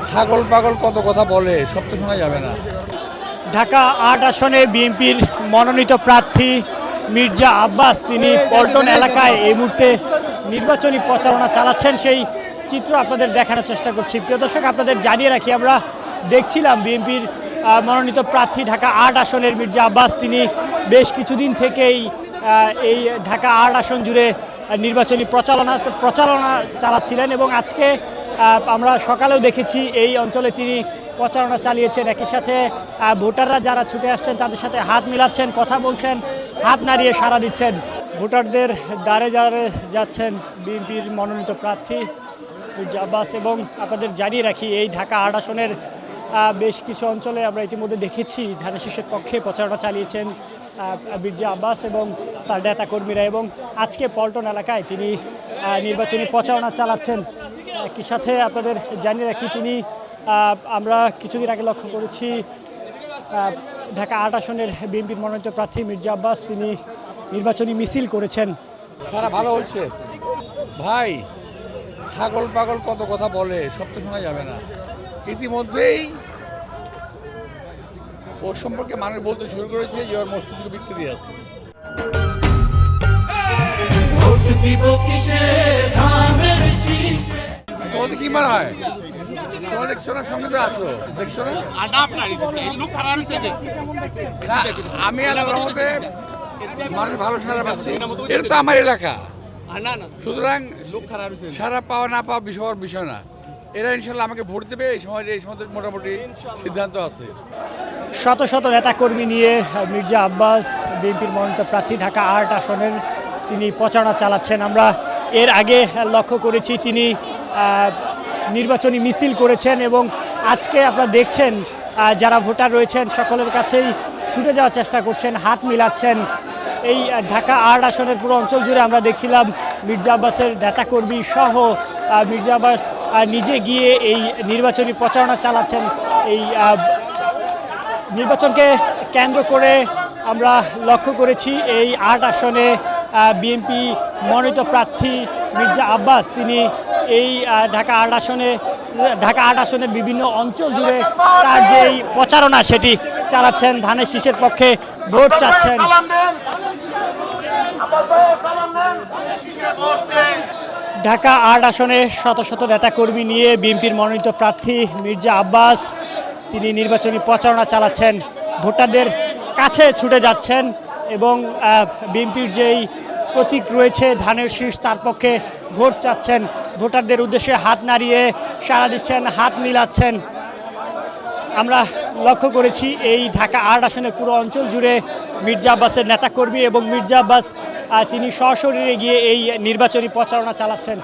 ছাগল পাগল কত কথা বলে, সব তো শোনা যাবে না। ঢাকা ৮ আসনে বিএনপির মনোনীত প্রার্থী মির্জা আব্বাস তিনি পল্টন এলাকায় এই মুহূর্তে নির্বাচনী প্রচারণা চালাচ্ছেন, সেই চিত্র আপনাদের দেখানোর চেষ্টা করছি। প্রিয় দর্শক, আপনাদের জানিয়ে রাখি, আমরা দেখছিলাম বিএনপির মনোনীত প্রার্থী ঢাকা ৮ আসনের মির্জা আব্বাস তিনি বেশ কিছুদিন থেকেই এই ঢাকা ৮ আসন জুড়ে নির্বাচনী প্রচারণা চালাচ্ছিলেন এবং আজকে আমরা সকালেও দেখেছি এই অঞ্চলে তিনি প্রচারণা চালিয়েছেন। একই সাথে ভোটাররা যারা ছুটে আসছেন তাদের সাথে হাত মিলাচ্ছেন, কথা বলছেন, হাত নাড়িয়ে সাড়া দিচ্ছেন। ভোটারদের দ্বারে দ্বারে যাচ্ছেন বিএনপির মনোনীত প্রার্থী মির্জা আব্বাস। এবং আপনাদের জানিয়ে রাখি, এই ঢাকা ৮ আসনের বেশ কিছু অঞ্চলে আমরা ইতিমধ্যে দেখেছি ধানের শীষের পক্ষে প্রচারণা চালিয়েছেন মির্জা আব্বাস এবং তার নেতাকর্মীরা, এবং আজকে পল্টন এলাকায় তিনি নির্বাচনী প্রচারণা চালাচ্ছেন। একই সাথে আপনাদের জানিয়ে রাখি, তিনি আমরা কিছুদিন আগে লক্ষ্য করেছি ঢাকা ৮ আসনের বিএনপির মনোনীত প্রার্থী মির্জা আব্বাস তিনি নির্বাচনী মিছিল করেছেন। সারা ভালো হচ্ছে ভাই, ছাগল পাগল কত কথা বলে, সব তো শোনা যাবে না। ইতিমধ্যেই ওর সম্পর্কে মানুষ বলতে শুরু করেছে যে ওর মস্তিষ্ক বিকৃতি আছে। তোমাদের কি মনে হয়? তোমরা দেখছো না, সঙ্গে তো আসো, দেখছো না? আমি আল্লাহর রহমতে মানুষ ভালো সারা পাচ্ছি, এটা তো আমার এলাকা, সুতরাং সারা পাওয়া না পাওয়া বিষয় না। এরা ইনশাল্লাহ আমাকে ভোট দেবে, এই সময় মোটামুটি সিদ্ধান্ত আছে। শত শত নেতাকর্মী নিয়ে মির্জা আব্বাস বিএনপির মনোনীত প্রার্থী ঢাকা ৮ আসনের তিনি প্রচারণা চালাচ্ছেন। আমরা এর আগে লক্ষ্য করেছি তিনি নির্বাচনী মিছিল করেছেন এবং আজকে আপনারা দেখছেন যারা ভোটার রয়েছেন সকলের কাছেই ছুটে যাওয়ার চেষ্টা করছেন, হাত মিলাচ্ছেন। এই ঢাকা ৮ আসনের পুরো অঞ্চল জুড়ে আমরা দেখছিলাম মির্জা আব্বাসের নেতাকর্মী সহ মির্জা আব্বাস নিজে গিয়ে এই নির্বাচনী প্রচারণা চালাচ্ছেন। এই নির্বাচনকে কেন্দ্র করে আমরা লক্ষ্য করেছি এই ৮ আসনে বিএনপি মনোনীত প্রার্থী মির্জা আব্বাস তিনি এই ঢাকা ৮ আসনের বিভিন্ন অঞ্চল জুড়ে তার যেই প্রচারণা সেটি চালাচ্ছেন, ধানের শীষের পক্ষে ভোট চাচ্ছেন। ঢাকা ৮ আসনে শত শত নেতাকর্মী নিয়ে বিএনপির মনোনীত প্রার্থী মির্জা আব্বাস তিনি নির্বাচনী প্রচারণা চালাচ্ছেন, ভোটারদের কাছে ছুটে যাচ্ছেন এবং বিএনপির যেই প্রতীক রয়েছে ধানের শীষ তার পক্ষে ভোট চাচ্ছেন, ভোটারদের উদ্দেশ্যে হাত নাড়িয়ে সাড়া দিচ্ছেন, হাত মিলাচ্ছেন। আমরা লক্ষ্য করেছি এই ঢাকা ৮ আসনের পুরো অঞ্চল জুড়ে মির্জা আব্বাসের নেতাকর্মী এবং মির্জা আব্বাস তিনি সশরীরে গিয়ে এই নির্বাচনী প্রচারণা চালাচ্ছেন।